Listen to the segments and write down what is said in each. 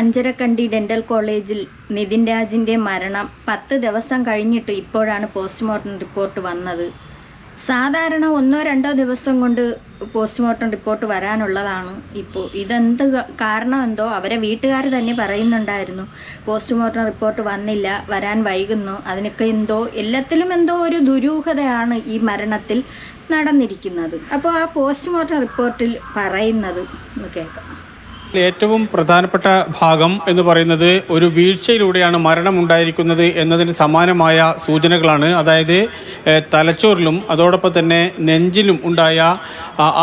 Anjarakandy dental കോളേജിൽ നിതിൻ രാജിൻ്റെ മരണം 10 ദിവസം കഴിഞ്ഞിട്ട് ഇപ്പോഴാണ് പോസ്റ്റ്മോർട്ടം റിപ്പോർട്ട് വന്നത്. സാധാരണ 1-2 ദിവസം കൊണ്ട് പോസ്റ്റ്മോർട്ടം റിപ്പോർട്ട് വരാനുള്ളതാണ്. ഇപ്പോൾ ഇതെന്ത് കാരണം എന്തോ അവരെ വീട്ടുകാർ തന്നെ പറയുന്നുണ്ടായിരുന്നു, പോസ്റ്റ്മോർട്ടം റിപ്പോർട്ട് വന്നില്ല, വരാൻ വൈകുന്നു. അതിനൊക്കെ എല്ലാത്തിലും എന്തോ ഒരു ദുരൂഹതയാണ് ഈ മരണത്തിൽ നടന്നിരിക്കുന്നത്. അപ്പോൾ ആ പോസ്റ്റ്മോർട്ടം റിപ്പോർട്ടിൽ പറയുന്നത് കേൾക്കാം. ഏറ്റവും പ്രധാനപ്പെട്ട ഭാഗം എന്ന് പറയുന്നത് ഒരു വീഴ്ചയിലൂടെയാണ് മരണമുണ്ടായിരിക്കുന്നത് എന്നതിന് സമാനമായ സൂചനകളാണ്. അതായത് തലച്ചോറിലും അതോടൊപ്പം തന്നെ നെഞ്ചിലും ഉണ്ടായ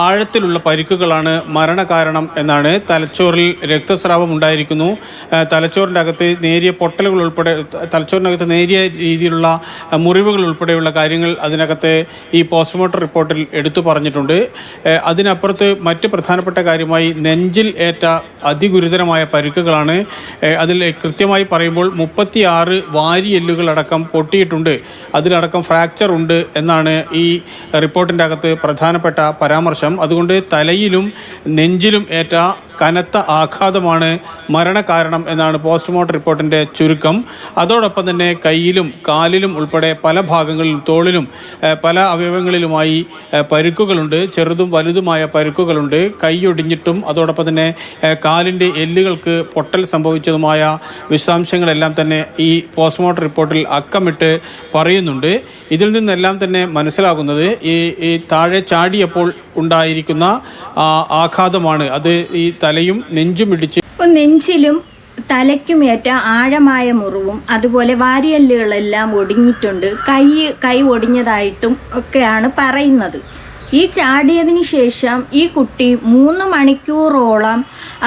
ആഴത്തിലുള്ള പരിക്കുകളാണ് മരണകാരണം എന്നാണ്. തലച്ചോറിൽ രക്തസ്രാവം ഉണ്ടായിരിക്കുന്നു, തലച്ചോറിൻ്റെ അകത്ത് നേരിയ പൊട്ടലുകൾ ഉൾപ്പെടെ, തലച്ചോറിനകത്ത് നേരിയ രീതിയിലുള്ള മുറിവുകൾ ഉൾപ്പെടെയുള്ള കാര്യങ്ങൾ അതിനകത്ത് ഈ പോസ്റ്റ്മോർട്ടം റിപ്പോർട്ടിൽ എടുത്തു പറഞ്ഞിട്ടുണ്ട്. അതിനപ്പുറത്ത് മറ്റ് പ്രധാനപ്പെട്ട കാര്യമായി നെഞ്ചിൽ ഏറ്റ അതിഗുരുതരമായ പരിക്കുകളാണ്. അതിൽ കൃത്യമായി പറയുമ്പോൾ 36 വാരിയെല്ലുകളടക്കം പൊട്ടിയിട്ടുണ്ട്, അതിലടക്കം ഫ്രാക്ചർ ഉണ്ട് എന്നാണ് ഈ റിപ്പോർട്ടിൻ്റെ അകത്ത് പ്രധാനപ്പെട്ട പരാമർശം. അതുകൊണ്ട് തലയിലും നെഞ്ചിലും ഏറ്റ കനത്ത ആഘാതമാണ് മരണകാരണം എന്നാണ് പോസ്റ്റ്മോർട്ടം റിപ്പോർട്ടിൻ്റെ ചുരുക്കം. അതോടൊപ്പം തന്നെ കയ്യിലും കാലിലും ഉൾപ്പെടെ പല ഭാഗങ്ങളിലും തോളിലും പല അവയവങ്ങളിലുമായി പരുക്കുകളുണ്ട്, ചെറുതും വലുതുമായ പരുക്കുകളുണ്ട്. കൈയൊടിഞ്ഞിട്ടും അതോടൊപ്പം തന്നെ കാലിൻ്റെ എല്ലുകൾക്ക് പൊട്ടൽ സംഭവിച്ചതുമായ വിശദാംശങ്ങളെല്ലാം തന്നെ ഈ പോസ്റ്റ്മോർട്ടം റിപ്പോർട്ടിൽ അക്കമിട്ട് പറയുന്നുണ്ട്. ഇതിൽ നിന്നെല്ലാം തന്നെ മനസ്സിലാകുന്നത് ഈ താഴെ ചാടിയപ്പോൾ ഉണ്ടായിരിക്കുന്ന ആഘാതമാണ്. അത് ഈ തലയും നെഞ്ചും ഇടിച്ച്, നെഞ്ചിലും തലയ്ക്കുമേറ്റ ആഴമായ മുറിവും അതുപോലെ വാരിയെല്ലുകളെല്ലാം ഒടിഞ്ഞിട്ടുണ്ട്, കൈ ഒടിഞ്ഞതായിട്ടും ഒക്കെയാണ് പറയുന്നത്. ഈ ചാടിയതിന് ശേഷം ഈ കുട്ടി 3 മണിക്കൂറോളം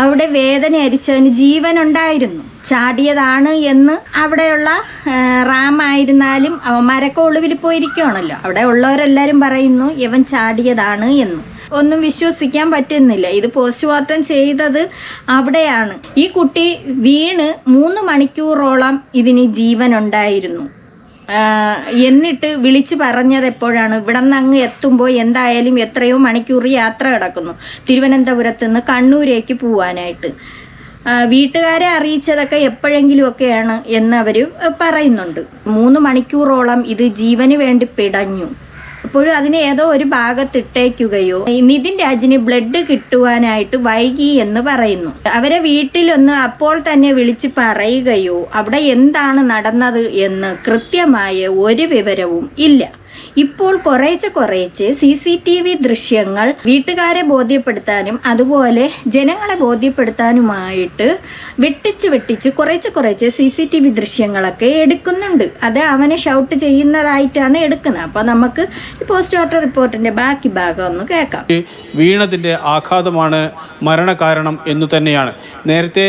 അവിടെ വേദന അരിച്ചതിന് ജീവനുണ്ടായിരുന്നു. ചാടിയതാണ് എന്ന് അവിടെയുള്ള റാമായിരുന്നാലും അവന്മാരൊക്കെ ഒളിവിൽ പോയിരിക്കുകയാണല്ലോ, അവിടെ ഉള്ളവരെല്ലാവരും പറയുന്നു ഇവൻ ചാടിയതാണ് എന്ന്. ഒന്നും വിശ്വസിക്കാൻ പറ്റുന്നില്ല. ഇത് പോസ്റ്റ്മോർട്ടം ചെയ്തത് അവിടെയാണ്. ഈ കുട്ടി വീണ് 3 മണിക്കൂറോളം ഇതിന് ജീവനുണ്ടായിരുന്നു. എന്നിട്ട് വിളിച്ച് പറഞ്ഞത് എപ്പോഴാണ്, ഇവിടെ നിന്ന് അങ്ങ് എത്തുമ്പോൾ എന്തായാലും എത്രയോ മണിക്കൂർ യാത്ര കിടക്കുന്നു തിരുവനന്തപുരത്ത് നിന്ന് കണ്ണൂരേക്ക് പോവാനായിട്ട്. വീട്ടുകാരെ അറിയിച്ചതൊക്കെ എപ്പോഴെങ്കിലുമൊക്കെയാണ് എന്ന് അവർ പറയുന്നുണ്ട്. 3 മണിക്കൂറോളം ഇത് ജീവന് വേണ്ടി പിടഞ്ഞു. അപ്പോഴും അതിന് ഏതോ ഒരു ഭാഗത്തിട്ടേക്കുകയോ നിതിൻ രാജിന് ബ്ലഡ് കിട്ടുവാനായിട്ട് വൈകി എന്ന് പറയുന്നു. അവരെ വീട്ടിലൊന്ന് അപ്പോൾ തന്നെ വിളിച്ച് പറയുകയോ അവിടെ എന്താണ് നടന്നത് എന്ന് കൃത്യമായ ഒരു വിവരവും ഇല്ല. ഇപ്പോൾ കുറേശ്ശെ CCTV ദൃശ്യങ്ങൾ വീട്ടുകാരെ ബോധ്യപ്പെടുത്താനും അതുപോലെ ജനങ്ങളെ ബോധ്യപ്പെടുത്താനുമായിട്ട് വെട്ടിച്ച് കുറേശ്ശെ CCTV ദൃശ്യങ്ങളൊക്കെ എടുക്കുന്നുണ്ട്. അത് അവനെ ഷൗട്ട് ചെയ്യുന്നതായിട്ടാണ് എടുക്കുന്നത്. അപ്പോൾ നമുക്ക് പോസ്റ്റ്മോർട്ടം റിപ്പോർട്ടിൻ്റെ ബാക്കി ഭാഗം ഒന്ന് കേൾക്കാം. വീണതിൻ്റെ ആഘാതമാണ് മരണകാരണം എന്നു തന്നെയാണ്. നേരത്തെ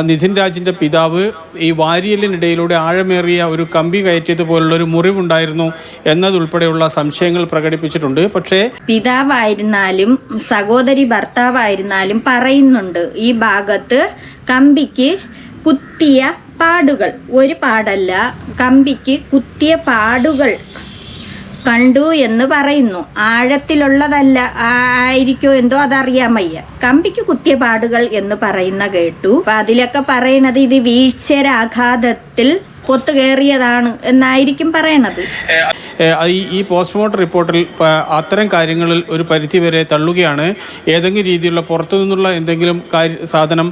നിതിൻ രാജിൻ്റെ പിതാവ് ഈ വാരിയലിനിടയിലൂടെ ആഴമേറിയ ഒരു കമ്പി കയറ്റിയതുപോലുള്ള ഒരു മുറിവുണ്ടായിരുന്നു എന്നതുൾപ്പെടെയുള്ള സംശയങ്ങൾ പ്രകടിപ്പിച്ചിട്ടുണ്ട്. പക്ഷേ പിതാവായിരുന്നാലും സഹോദരി ഭർത്താവായിരുന്നാലും പറയുന്നുണ്ട് ഈ ഭാഗത്ത് കമ്പിക്ക് കുത്തിയ പാടുകൾ, ഒരു പാടല്ല, കമ്പിക്ക് കുത്തിയ പാടുകൾ കണ്ടു എന്ന് പറയുന്നു. ആഴത്തിലുള്ളതല്ല ആയിരിക്കോ എന്തോ അതറിയാൻ വയ്യ. കമ്പിക്ക് കുത്തിയ പാടുകൾ എന്ന് പറയുന്ന കേട്ടു. അപ്പൊ അതിലൊക്കെ പറയണത് ഇത് വീഴ്ചരാഘാതത്തിൽ പൊത്തുകയറിയതാണ് എന്നായിരിക്കും പറയണത്. ഈ പോസ്റ്റ്മോർട്ടം റിപ്പോർട്ടിൽ അത്തരം കാര്യങ്ങളിൽ ഒരു പരിധിവരെ തള്ളുകയാണ്. ഏതെങ്കിലും രീതിയിലുള്ള പുറത്തു നിന്നുള്ള എന്തെങ്കിലും സാധനം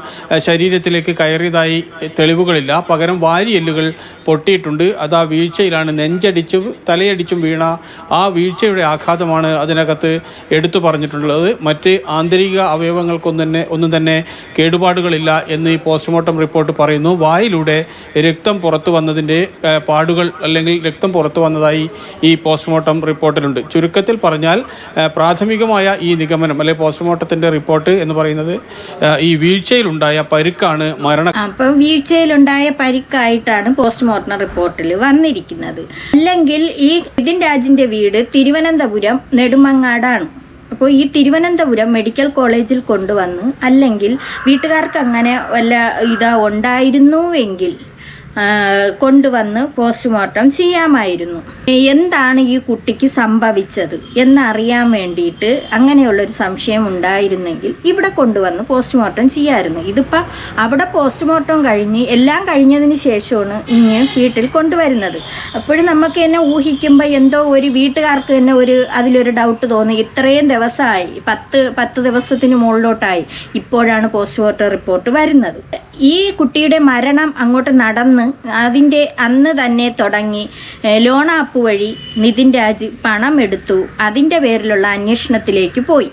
ശരീരത്തിലേക്ക് കയറിയതായി തെളിവുകളില്ല. പകരം വാരിയെല്ലുകൾ പൊട്ടിയിട്ടുണ്ട്. അത് ആ വീഴ്ചയിലാണ്, നെഞ്ചടിച്ചും തലയടിച്ചും വീണ ആ വീഴ്ചയുടെ ആഘാതമാണ് അതിനകത്ത് എടുത്തു പറഞ്ഞിട്ടുള്ളത്. മറ്റ് ആന്തരിക അവയവങ്ങൾക്കൊന്നും തന്നെ കേടുപാടുകളില്ല എന്ന് ഈ പോസ്റ്റ്മോർട്ടം റിപ്പോർട്ട് പറയുന്നു. വായിലൂടെ രക്തം പുറത്തു വന്നതിൻ്റെ പാടുകൾ അല്ലെങ്കിൽ രക്തം പുറത്തു വന്നതായി ഈ പോസ്റ്റ്മോർട്ടം റിപ്പോർട്ടിലുണ്ട്. ചുരുക്കത്തിൽ പറഞ്ഞാൽ പ്രാഥമികമായ ഈ നിഗമനം അല്ലെങ്കിൽ പോസ്റ്റ്മോർട്ടത്തിൻ്റെ റിപ്പോർട്ട് എന്ന് പറയുന്നത് ഈ വീഴ്ചയിലുണ്ടായ പരിക്കാണ് മരണം. അപ്പോൾ വീഴ്ചയിലുണ്ടായ പരിക്കായിട്ടാണ് പോസ്റ്റ്മോർട്ടം റിപ്പോർട്ടിൽ വന്നിരിക്കുന്നത്. അല്ലെങ്കിൽ ഈ നിതിൻ രാജിൻ്റെ വീട് തിരുവനന്തപുരം നെടുമങ്ങാടാണ്. അപ്പോൾ ഈ തിരുവനന്തപുരം മെഡിക്കൽ കോളേജിൽ കൊണ്ടുവന്ന് അല്ലെങ്കിൽ വീട്ടുകാർക്ക് അങ്ങനെ വല്ല ഉണ്ടായിരുന്നുവെങ്കിൽ കൊണ്ടുവന്ന് പോസ്റ്റ്മോർട്ടം ചെയ്യാമായിരുന്നു. എന്താണ് ഈ കുട്ടിക്ക് സംഭവിച്ചത് എന്നറിയാൻ വേണ്ടിയിട്ട് അങ്ങനെയുള്ളൊരു സംശയം ഉണ്ടായിരുന്നെങ്കിൽ ഇവിടെ കൊണ്ടുവന്ന് പോസ്റ്റ്മോർട്ടം ചെയ്യാമായിരുന്നു. ഇതിപ്പോൾ അവിടെ പോസ്റ്റ്മോർട്ടം കഴിഞ്ഞ് എല്ലാം കഴിഞ്ഞതിന് ശേഷമാണ് ഇങ്ങ് വീട്ടിൽ കൊണ്ടുവരുന്നത്. അപ്പോഴും നമുക്ക് തന്നെ ഊഹിക്കുമ്പോൾ എന്തോ ഒരു വീട്ടുകാർക്ക് തന്നെ അതിലൊരു ഡൗട്ട് തോന്നി. ഇത്രയും ദിവസമായി, 10 ദിവസത്തിന് മുകളിലോട്ടായി, ഇപ്പോഴാണ് പോസ്റ്റ്മോർട്ടം റിപ്പോർട്ട് വരുന്നത്. ഈ കുട്ടിയുടെ മരണം അങ്ങോട്ട് നടന്ന് അതിൻ്റെ അന്ന് തന്നെ തുടങ്ങി ലോൺ ആപ്പ് വഴി നിതിൻ രാജ് പണം എടുത്തു. അതിൻ്റെ പേരിലുള്ള അന്വേഷണത്തിലേക്ക് പോയി.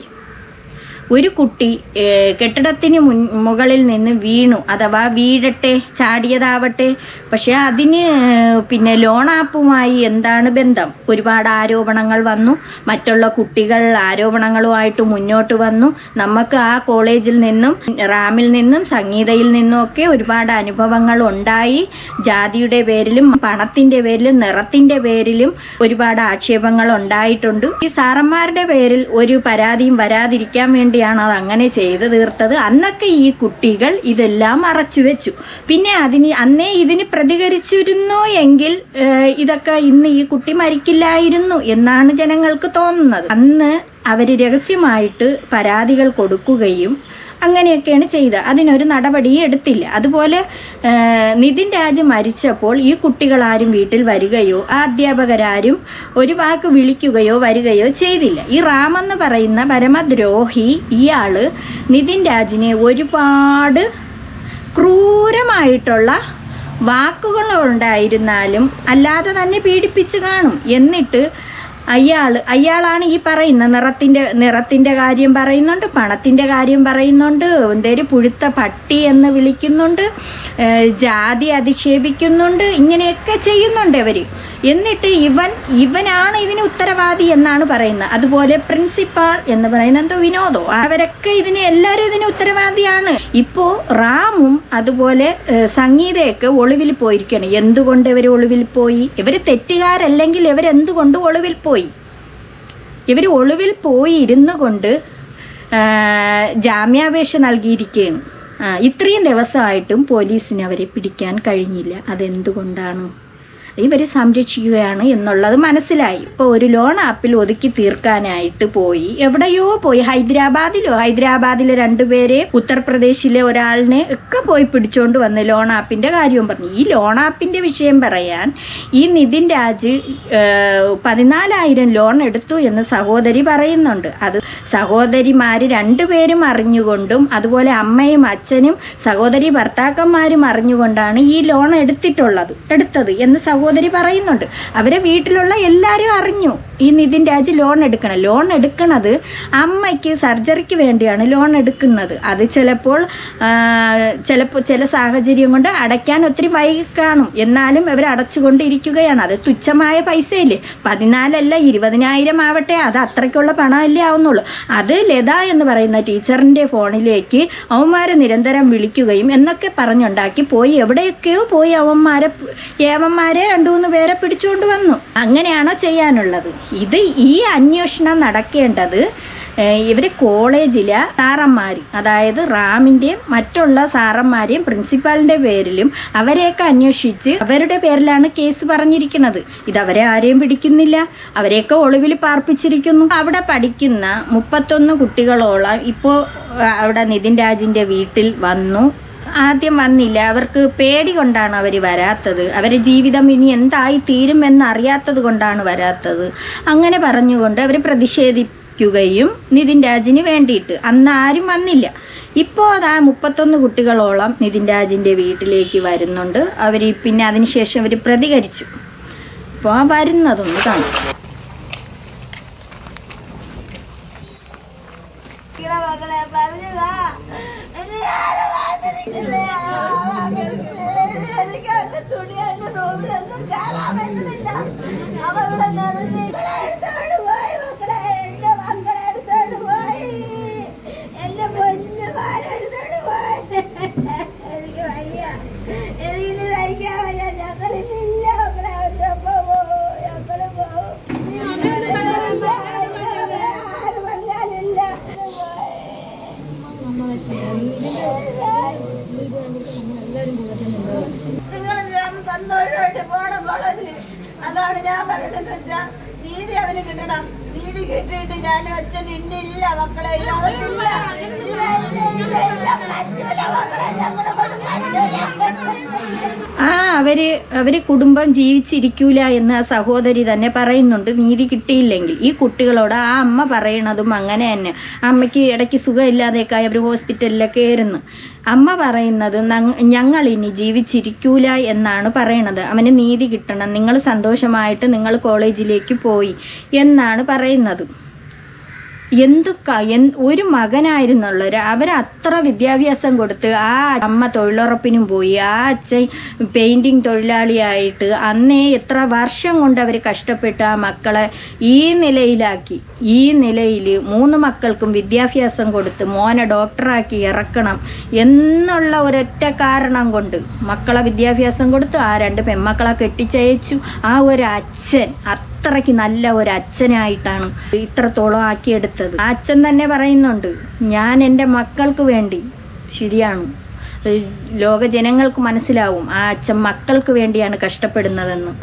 ഒരു കുട്ടി കെട്ടിടത്തിന് മുകളിൽ നിന്ന് വീണു, അഥവാ വീഴട്ടെ, ചാടിയതാവട്ടെ. പക്ഷേ അതിന് പിന്നെ ലോൺ ആപ്പുമായി എന്താണ് ബന്ധം? ഒരുപാട് ആരോപണങ്ങൾ വന്നു. മറ്റുള്ള കുട്ടികൾ ആരോപണങ്ങളുമായിട്ട് മുന്നോട്ട് വന്നു. നമുക്ക് ആ കോളേജിൽ നിന്നും, റാമിൽ നിന്നും, സംഗീതയിൽ നിന്നുമൊക്കെ ഒരുപാട് അനുഭവങ്ങൾ ഉണ്ടായി. ജാതിയുടെ പേരിലും പണത്തിൻ്റെ പേരിലും നിറത്തിൻ്റെ പേരിലും ഒരുപാട് ആക്ഷേപങ്ങൾ ഉണ്ടായിട്ടുണ്ട്. ഈ സാറന്മാരുടെ പേരിൽ ഒരു പരാതിയും വരാതിരിക്കാൻ വേണ്ടി അത് അങ്ങനെ ചെയ്ത് തീർത്തത്. അന്നൊക്കെ ഈ കുട്ടികൾ ഇതെല്ലാം മറച്ചു വെച്ചു. പിന്നെ അന്നേ ഇതിന് പ്രതികരിച്ചിരുന്നു എങ്കിൽ ഇതൊക്കെ ഇന്ന് ഈ കുട്ടി മരിക്കില്ലായിരുന്നു എന്നാണ് ജനങ്ങൾക്ക് തോന്നുന്നത്. അന്ന് അവർ രഹസ്യമായിട്ട് പരാതികൾ കൊടുക്കുകയും അങ്ങനെയൊക്കെയാണ് ചെയ്തത്. അതിനൊരു നടപടിയും എടുത്തില്ല. അതുപോലെ നിതിൻ രാജ് മരിച്ചപ്പോൾ ഈ കുട്ടികളാരും വീട്ടിൽ വരികയോ ആ അധ്യാപകരാരും ഒരു വിളിക്കുകയോ വരികയോ ചെയ്തില്ല. ഈ റാമെന്ന് പറയുന്ന പരമദ്രോഹി ഇയാൾ നിതിൻ രാജിനെ ഒരുപാട് ക്രൂരമായിട്ടുള്ള വാക്കുകളുണ്ടായിരുന്നാലും അല്ലാതെ തന്നെ പീഡിപ്പിച്ച് കാണും. എന്നിട്ട് അയാളാണ് ഈ പറയുന്ന നിറത്തിൻ്റെ കാര്യം പറയുന്നുണ്ട്, പണത്തിൻ്റെ കാര്യം പറയുന്നുണ്ട്, എന്തേലും പുഴുത്ത പട്ടി എന്ന് വിളിക്കുന്നുണ്ട്, ജാതി അധിക്ഷേപിക്കുന്നുണ്ട്, ഇങ്ങനെയൊക്കെ ചെയ്യുന്നുണ്ട് ഇവർ. എന്നിട്ട് ഇവനാണ് ഇതിന് ഉത്തരവാദി എന്നാണ് പറയുന്നത്. അതുപോലെ പ്രിൻസിപ്പാൾ എന്ന് പറയുന്ന എന്തോ വിനോദോ, അവരൊക്കെ എല്ലാവരും ഇതിന് ഉത്തരവാദിയാണ്. ഇപ്പോൾ റാമും അതുപോലെ സംഗീതയൊക്കെ ഒളിവിൽ പോയിരിക്കുകയാണ്. എന്തുകൊണ്ട് ഇവർ ഒളിവിൽ പോയി? ഇവർ തെറ്റുകാരല്ലെങ്കിൽ ഇവരെന്തുകൊണ്ട് ഒളിവിൽ പോയി? ഇവർ ഒളിവിൽ പോയി ഇരുന്നു കൊണ്ട് ജാമ്യാപേക്ഷ നൽകിയിരിക്കുകയാണ്. ഇത്രയും ദിവസമായിട്ടും പോലീസിന് അവരെ പിടിക്കാൻ കഴിഞ്ഞില്ല. അതെന്തുകൊണ്ടാണ്? ഇവർ സംരക്ഷിക്കുകയാണ് എന്നുള്ളത് മനസ്സിലായി. ഇപ്പോൾ ഒരു ലോൺ ആപ്പിൽ ഒതുക്കി തീർക്കാനായിട്ട് എവിടെയോ പോയി, ഹൈദരാബാദിലെ 2 പേരെ, ഉത്തർപ്രദേശിലെ ഒരാളിനെ ഒക്കെ പോയി പിടിച്ചോണ്ട് വന്ന് ലോൺ ആപ്പിൻ്റെ കാര്യവും പറഞ്ഞു. ഈ ലോൺ ആപ്പിൻ്റെ വിഷയം പറയാൻ ഈ നിതിൻ രാജ് 14,000 ലോൺ എടുത്തു എന്ന് സഹോദരി പറയുന്നുണ്ട്. അത് സഹോദരിമാർ 2 പേരും അറിഞ്ഞുകൊണ്ടും അതുപോലെ അമ്മയും അച്ഛനും സഹോദരി ഭർത്താക്കന്മാരും അറിഞ്ഞുകൊണ്ടാണ് ഈ ലോൺ എടുത്തത് എന്ന് സഹോദരി പറയുന്നുണ്ട്. അവരെ വീട്ടിലുള്ള എല്ലാവരും അറിഞ്ഞു ഈ നിതിൻ രാജ് ലോൺ എടുക്കണത് അമ്മയ്ക്ക് സർജറിക്ക് വേണ്ടിയാണ് ലോൺ എടുക്കുന്നത്. അത് ചിലപ്പോൾ ചില സാഹചര്യം കൊണ്ട് അടയ്ക്കാൻ ഒത്തിരി വൈകി കാണും. എന്നാലും ഇവർ അടച്ചുകൊണ്ടിരിക്കുകയാണ്. അത് തുച്ഛമായ പൈസയില്ലേ, 14 അല്ല 20,000 ആവട്ടെ, അത് അത്രയ്ക്കുള്ള പണമല്ലേ ആവുന്നുള്ളൂ. അത് ലത എന്ന് പറയുന്ന ടീച്ചറിൻ്റെ ഫോണിലേക്ക് അവന്മാരെ നിരന്തരം വിളിക്കുകയും എന്നൊക്കെ പറഞ്ഞുണ്ടാക്കി എവിടെയൊക്കെയോ പോയി ഏവന്മാരെ 2-3 പേരെ പിടിച്ചുകൊണ്ട് വന്നു. അങ്ങനെയാണോ ചെയ്യാനുള്ളത്? ഈ അന്വേഷണം നടക്കേണ്ടത് ഇവർ കോളേജിലെ സാറന്മാർ, അതായത് റാമിൻ്റെയും മറ്റുള്ള സാറന്മാരെയും പ്രിൻസിപ്പാളിൻ്റെ പേരിലും അവരെയൊക്കെ അന്വേഷിച്ച് അവരുടെ പേരിലാണ് കേസ് പറഞ്ഞിരിക്കുന്നത്. ഇതവരെ ആരെയും പിടിക്കുന്നില്ല, അവരെയൊക്കെ ഒളിവിൽ പാർപ്പിച്ചിരിക്കുന്നു. അവിടെ പഠിക്കുന്ന 31 കുട്ടികളോളം ഇപ്പോൾ അവിടെ നിതിൻ രാജിൻ്റെ വീട്ടിൽ വന്നു. ആദ്യം വന്നില്ല, അവർക്ക് പേടി കൊണ്ടാണ് അവർ വരാത്തത്. അവരുടെ ജീവിതം ഇനി എന്തായി തീരുമെന്നറിയാത്തത് കൊണ്ടാണ് വരാത്തത്. അങ്ങനെ പറഞ്ഞുകൊണ്ട് അവർ പ്രതിഷേധിക്കുകയും നിതിൻ രാജിന് വേണ്ടിയിട്ട് അന്ന് ആരും വന്നില്ല. ഇപ്പോൾ അതാ 31 കുട്ടികളോളം നിതിൻ രാജിൻ്റെ വീട്ടിലേക്ക് വരുന്നുണ്ട്. അവർ പിന്നെ അതിനുശേഷം അവർ പ്രതികരിച്ചു. അപ്പോൾ ആ വരുന്നതൊന്ന് കാണാം. നിങ്ങൾ സന്തോഷമായിട്ട് പോണം കോളേജില്. അതാണ് ഞാൻ പറയണെന്ന് വെച്ചാ നീതി അവന് കിട്ടണം. നീതി കിട്ടിയിട്ട് ഞാൻ അച്ഛൻ ഇന്നില്ല മക്കളെ ഈ ലോകത്തില്ല. ഇല്ല ഇല്ല ഇല്ല ഇല്ല പറ്റൂല മക്കളെ, ഞങ്ങളെ കൊണ്ട് പറ്റൂല. അവര് കുടുംബം ജീവിച്ചിരിക്കൂല എന്ന് ആ സഹോദരി തന്നെ പറയുന്നുണ്ട്. നീതി കിട്ടിയില്ലെങ്കിൽ ഈ കുട്ടികളോട് ആ അമ്മ പറയണതും അങ്ങനെ തന്നെ. അമ്മയ്ക്ക് ഇടയ്ക്ക് സുഖമില്ലാതെയൊക്കെ അവർ ഹോസ്പിറ്റലിലൊക്കെ ആയിരുന്നു. അമ്മ പറയുന്നത് ഞങ്ങൾ ഇനി ജീവിച്ചിരിക്കൂല എന്നാണ് പറയണത്. അവന് നീതി കിട്ടണം, നിങ്ങൾ സന്തോഷമായിട്ട് നിങ്ങൾ കോളേജിലേക്ക് പോയി എന്നാണ് പറയുന്നത്. ഒരു മകനായിരുന്നുള്ളവർ അവരത്ര വിദ്യാഭ്യാസം കൊടുത്ത് ആ അമ്മ തൊഴിലുറപ്പിനും പോയി, ആ അച്ഛൻ പെയിൻറ്റിങ് തൊഴിലാളിയായിട്ട് അന്നേ എത്ര വർഷം കൊണ്ട് അവർ കഷ്ടപ്പെട്ട് ആ മക്കളെ ഈ നിലയിലാക്കി. ഈ നിലയിൽ 3 മക്കൾക്കും വിദ്യാഭ്യാസം കൊടുത്ത് മോനെ ഡോക്ടറാക്കി ഇറക്കണം എന്നുള്ള ഒരൊറ്റ കാരണം കൊണ്ട് മക്കളെ വിദ്യാഭ്യാസം കൊടുത്ത് ആ 2 പെൺമക്കളെ കെട്ടിച്ചയച്ചു. ആ ഒരു അച്ഛൻ അത്രയ്ക്ക് നല്ല ഒരു അച്ഛനായിട്ടാണ് ഇത്രത്തോളം ആക്കിയെടുത്തത്. ആ അച്ഛൻ തന്നെ പറയുന്നുണ്ട്, ഞാൻ എൻ്റെ മക്കൾക്ക് വേണ്ടി, ശരിയാണ്, ലോക ജനങ്ങൾക്ക് മനസ്സിലാവും ആ അച്ഛൻ മക്കൾക്ക് വേണ്ടിയാണ് കഷ്ടപ്പെടുന്നതെന്ന്.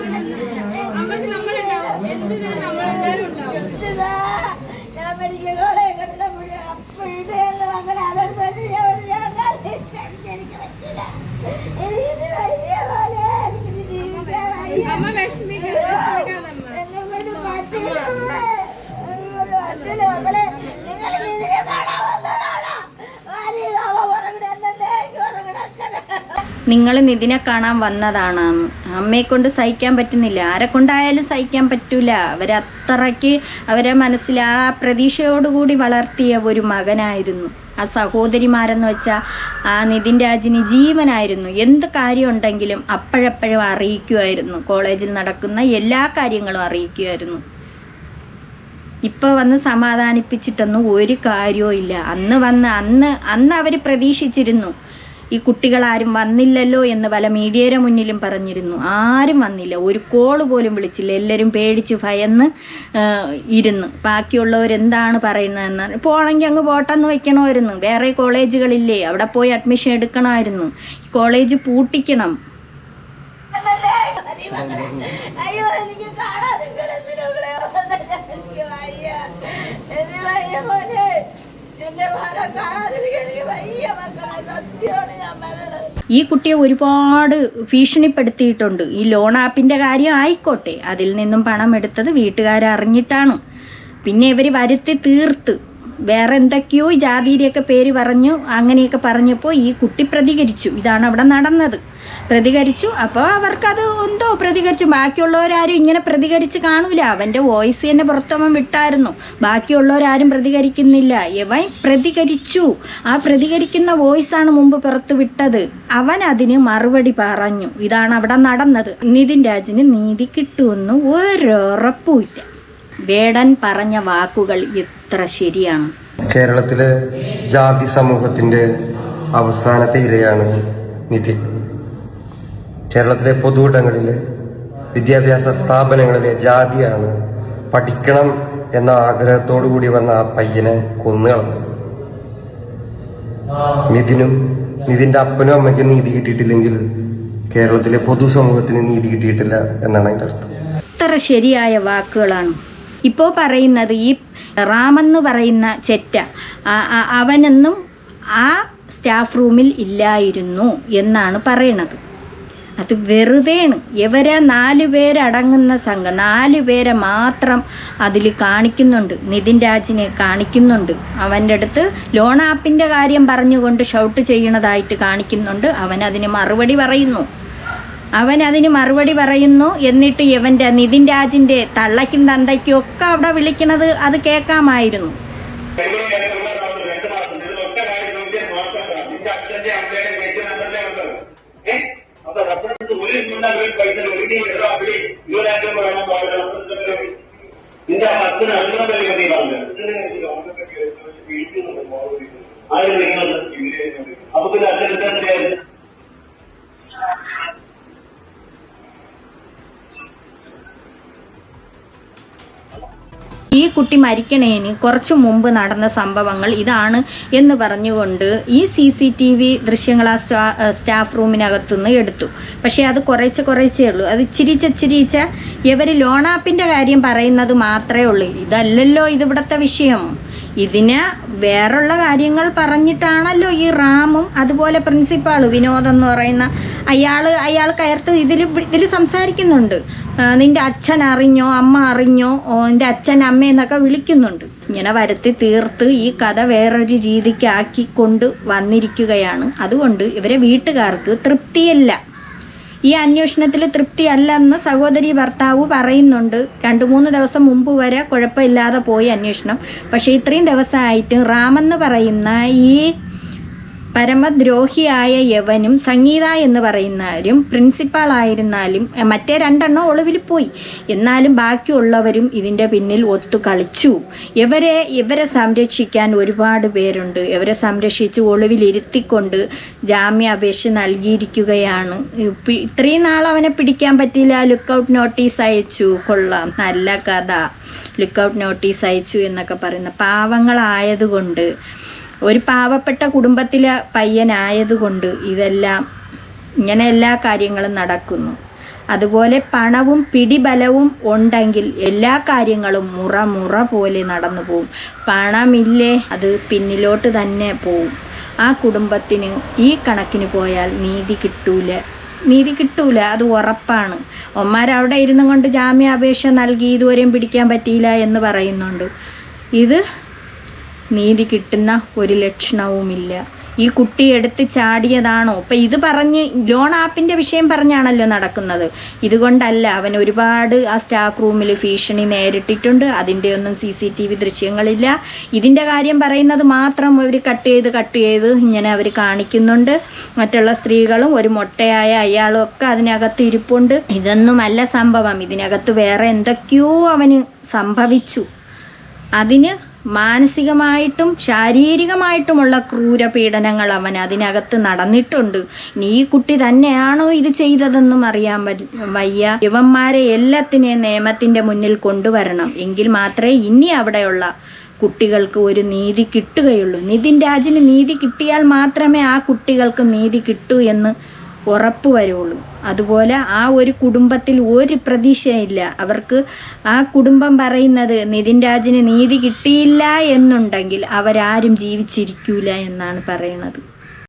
നിങ്ങൾ നിതിനെ കാണാൻ വന്നതാണ്. അമ്മയെ കൊണ്ട് സഹിക്കാൻ പറ്റുന്നില്ല, ആരെ കൊണ്ടായാലും സഹിക്കാൻ പറ്റൂല. അവരത്രയ്ക്ക് അവരെ മനസ്സിൽ ആ പ്രതീക്ഷയോടുകൂടി വളർത്തിയ ഒരു മകനായിരുന്നു. ആ സഹോദരിമാരെന്ന് വെച്ചാൽ ആ നിതിൻ രാജിന് ജീവനായിരുന്നു. എന്ത് കാര്യം ഉണ്ടെങ്കിലും അപ്പോഴപ്പോഴും അറിയിക്കുമായിരുന്നു. കോളേജിൽ നടക്കുന്ന എല്ലാ കാര്യങ്ങളും അറിയിക്കുമായിരുന്നു. ഇപ്പോൾ വന്ന് സമാധാനിപ്പിച്ചിട്ടൊന്നും ഒരു കാര്യവും ഇല്ല. അന്ന് അവർ പ്രതീക്ഷിച്ചിരുന്നു ഈ കുട്ടികളാരും വന്നില്ലല്ലോ എന്ന് പല മീഡിയയുടെ മുന്നിലും പറഞ്ഞിരുന്നു. ആരും വന്നില്ല, ഒരു കോള് പോലും വിളിച്ചില്ല. എല്ലാവരും പേടിച്ച് ഭയന്ന് ഇരുന്ന് ബാക്കിയുള്ളവരെന്താണ് പറയുന്നതെന്ന്. പോകണമെങ്കിൽ അങ്ങ് പോട്ടെന്ന് വെക്കണമായിരുന്നു. വേറെ കോളേജുകളില്ലേ, അവിടെ പോയി അഡ്മിഷൻ എടുക്കണമായിരുന്നു. കോളേജ് പൂട്ടിക്കണം. അയ്യോ എനിക്ക് കാണാതെ ഈ കുട്ടിയെ ഒരുപാട് ഭീഷണിപ്പെടുത്തിയിട്ടുണ്ട്. ഈ ലോൺ ആപ്പിൻ്റെ കാര്യം ആയിക്കോട്ടെ, അതിൽ നിന്നും പണം എടുത്തത് വീട്ടുകാരറിഞ്ഞിട്ടാണ്. പിന്നെ ഇവർ വരുത്തി തീർത്ത് വേറെ എന്തൊക്കെയോ ജാതിയുടെയൊക്കെ പേര് പറഞ്ഞു. അങ്ങനെയൊക്കെ പറഞ്ഞപ്പോൾ ഈ കുട്ടി പ്രതികരിച്ചു. ഇതാണ് അവിടെ നടന്നത്. പ്രതികരിച്ചു. അപ്പോൾ അവർക്കത് എന്തോ പ്രതികരിച്ചു. ബാക്കിയുള്ളവരാരും ഇങ്ങനെ പ്രതികരിച്ച് കാണൂല. അവൻ്റെ വോയിസ് തന്നെ പുറത്തവൻ വിട്ടായിരുന്നു. ബാക്കിയുള്ളവരാരും പ്രതികരിക്കുന്നില്ല. ഇവൻ പ്രതികരിച്ചു. ആ പ്രതികരിക്കുന്ന വോയിസാണ് മുമ്പ് പുറത്ത് വിട്ടത്. അവൻ അതിന് മറുപടി പറഞ്ഞു. ഇതാണ് അവിടെ നടന്നത്. നിതിൻ രാജിന് നീതി കിട്ടുമെന്ന് ഒരുറപ്പുമില്ല. വേടൻ പറഞ്ഞ വാക്കുകൾ എത്ര ശരിയാണ്. കേരളത്തിലെ ജാതി സമൂഹത്തിന്റെ അവസാനത്തെ ഇരയാണ് നിതിൻ. കേരളത്തിലെ പൊതുവിടങ്ങളിലെ വിദ്യാഭ്യാസ സ്ഥാപനങ്ങളിലെ ജാതിയാണ് പഠിക്കണം എന്ന ആഗ്രഹത്തോടു കൂടി വന്ന ആ പയ്യനെ കൊന്നുകളഞ്ഞു. നിതിന്റെ അപ്പനും അമ്മയ്ക്കും നീതി കിട്ടിയിട്ടില്ലെങ്കിൽ കേരളത്തിലെ പൊതുസമൂഹത്തിന് നീതി കിട്ടിയിട്ടില്ല എന്നാണ് അതിന്റെ അർത്ഥം. എത്ര ശരിയായ വാക്കുകളാണ് ഇപ്പോൾ പറയുന്നത്. ഈ റാമെന്ന് പറയുന്ന ചെറ്റ അവനൊന്നും ആ സ്റ്റാഫ് റൂമിൽ ഇല്ലായിരുന്നു എന്നാണ് പറയണത്. അത് വെറുതെയാണ്. ഇവരെ 4 പേരടങ്ങുന്ന സംഘം, 4 പേരെ മാത്രം അതിൽ കാണിക്കുന്നുണ്ട്. നിതിൻ രാജിനെ കാണിക്കുന്നുണ്ട്. അവൻ്റെ അടുത്ത് ലോൺ ആപ്പിൻ്റെ കാര്യം പറഞ്ഞുകൊണ്ട് ഷൗട്ട് ചെയ്യണതായിട്ട് കാണിക്കുന്നുണ്ട്. അവനതിന് മറുപടി പറയുന്നു. എന്നിട്ട് ഇവൻ്റെ നിതിൻ രാജിൻ്റെ തള്ളയ്ക്കും തന്തയ്ക്കും ഒക്കെ അവിടെ വിളിക്കണത് അത് കേൾക്കാമായിരുന്നു. ഈ കുട്ടി മരിക്കണേന് കുറച്ച് മുമ്പ് നടന്ന സംഭവങ്ങൾ ഇതാണ് എന്ന് പറഞ്ഞുകൊണ്ട് ഈ CCTV ദൃശ്യങ്ങൾ ആ സ്റ്റാഫ് റൂമിനകത്തുനിന്ന് എടുത്തു. പക്ഷേ അത് കുറച്ചേ ഉള്ളൂ. അത് ഇച്ചിരിച്ച ഇവർ ലോൺ ആപ്പിൻ്റെ കാര്യം പറയുന്നത് മാത്രമേ ഉള്ളൂ. ഇതല്ലല്ലോ ഇതിവിടുത്തെ വിഷയം. ഇതിന് വേറുള്ള കാര്യങ്ങൾ പറഞ്ഞിട്ടാണല്ലോ ഈ റാമും അതുപോലെ പ്രിൻസിപ്പാൾ വിനോദം എന്ന് പറയുന്ന അയാൾ കയർത്ത് ഇതിൽ സംസാരിക്കുന്നുണ്ട്. നിൻ്റെ അച്ഛൻ അറിഞ്ഞോ, അമ്മ അറിഞ്ഞോ, നിൻ്റെ അച്ഛൻ അമ്മയെന്നൊക്കെ വിളിക്കുന്നുണ്ട്. ഇങ്ങനെ വരുത്തി തീർത്ത് ഈ കഥ വേറൊരു രീതിക്ക് ആക്കിക്കൊണ്ട് വന്നിരിക്കുകയാണ്. അതുകൊണ്ട് ഇവരെ വീട്ടുകാർക്ക് തൃപ്തിയല്ല. ഈ അന്വേഷണത്തിൽ തൃപ്തിയല്ലെന്ന് സഹോദരി ഭർത്താവ് പറയുന്നുണ്ട്. 2-3 ദിവസം മുമ്പ് വരെ കുഴപ്പമില്ലാതെ പോയി അന്വേഷണം. പക്ഷേ ഇത്രയും ദിവസമായിട്ട് റാമെന്ന് പറയുന്ന ഈ പരമദ്രോഹിയായ യവനും സംഗീത എന്ന് പറയുന്നവരും പ്രിൻസിപ്പാളായിരുന്നാലും മറ്റേ 2 എണ്ണം ഒളിവിൽ പോയി. എന്നാലും ബാക്കിയുള്ളവരും ഇതിൻ്റെ പിന്നിൽ ഒത്തു കളിച്ചു. ഇവരെ സംരക്ഷിക്കാൻ ഒരുപാട് പേരുണ്ട്. ഇവരെ സംരക്ഷിച്ച് ഒളിവിലിരുത്തിക്കൊണ്ട് ജാമ്യാപേക്ഷ നൽകിയിരിക്കുകയാണ്. ഇത്രയും നാൾ അവനെ പിടിക്കാൻ പറ്റില്ല, ലുക്കൗട്ട് നോട്ടീസ് അയച്ചു. കൊള്ളാം, നല്ല കഥ. ലുക്കൗട്ട് നോട്ടീസ് അയച്ചു എന്നൊക്കെ പറയുന്ന പാവങ്ങളായതുകൊണ്ട്, ഒരു പാവപ്പെട്ട കുടുംബത്തിലെ പയ്യനായതുകൊണ്ട് ഇതെല്ലാം ഇങ്ങനെ എല്ലാ കാര്യങ്ങളും നടക്കുന്നു. അതുപോലെ പണവും പിടിബലവും ഉണ്ടെങ്കിൽ എല്ലാ കാര്യങ്ങളും മുറ പോലെ നടന്നു പോവും. പണമില്ലേ, അത് പിന്നിലോട്ട് തന്നെ പോവും. ആ കുടുംബത്തിന് ഈ കണക്കിന് പോയാൽ നീതി കിട്ടൂല, അത് ഉറപ്പാണ്. ഒന്മാരവിടെ ഇരുന്നു കൊണ്ട് ജാമ്യാപേക്ഷ നൽകി ഇതുവരെയും പിടിക്കാൻ പറ്റിയില്ല എന്ന് പറയുന്നുണ്ട്. ഇത് നീതി കിട്ടുന്ന ഒരു ലക്ഷണവുമില്ല. ഈ കുട്ടി എടുത്ത് ചാടിയതാണോ? ഇപ്പം ഇത് പറഞ്ഞ് ലോൺ ആപ്പിൻ്റെ വിഷയം പറഞ്ഞാണല്ലോ നടക്കുന്നത്. ഇതുകൊണ്ടല്ല. അവൻ ഒരുപാട് ആ സ്റ്റാഫ് റൂമിൽ ഭീഷണി നേരിട്ടിട്ടുണ്ട്. അതിൻ്റെ ഒന്നും CCTV ദൃശ്യങ്ങളില്ല. ഇതിൻ്റെ കാര്യം പറയുന്നത് മാത്രം അവർ കട്ട് ചെയ്ത് ഇങ്ങനെ അവർ കാണിക്കുന്നുണ്ട്. മറ്റുള്ള സ്ത്രീകളും ഒരു മൊട്ടയായ അയാളും ഒക്കെ അതിനകത്ത് ഇരിപ്പുണ്ട്. ഇതൊന്നുമല്ല സംഭവം. ഇതിനകത്ത് വേറെ എന്തൊക്കെയോ അവന് സംഭവിച്ചു. അതിന് മാനസികമായിട്ടും ശാരീരികമായിട്ടുമുള്ള ക്രൂരപീഡനങ്ങൾ അവൻ അതിനകത്ത് നടന്നിട്ടുണ്ട്. ഇനി ഈ കുട്ടി തന്നെയാണോ ഇത് ചെയ്തതെന്നും അറിയാൻ വയ്യ. ഇവന്മാരെ എല്ലാത്തിനെയും നിയമത്തിൻ്റെ മുന്നിൽ കൊണ്ടുവരണം. എങ്കിൽ മാത്രമേ ഇനി അവിടെയുള്ള കുട്ടികൾക്ക് ഒരു നീതി കിട്ടുകയുള്ളൂ. നിതിൻ രാജിന് നീതി കിട്ടിയാൽ മാത്രമേ ആ കുട്ടികൾക്ക് നീതി കിട്ടൂ എന്ന് ഉറപ്പ് വരുള്ളൂ. അതുപോലെ ആ ഒരു കുടുംബത്തിൽ ഒരു പ്രതീക്ഷയില്ല. അവർക്ക് ആ കുടുംബം പറയുന്നത് നിതിൻ രാജിന് നീതി കിട്ടിയില്ല എന്നുണ്ടെങ്കിൽ അവരാരും ജീവിച്ചിരിക്കൂല എന്നാണ് പറയുന്നത്.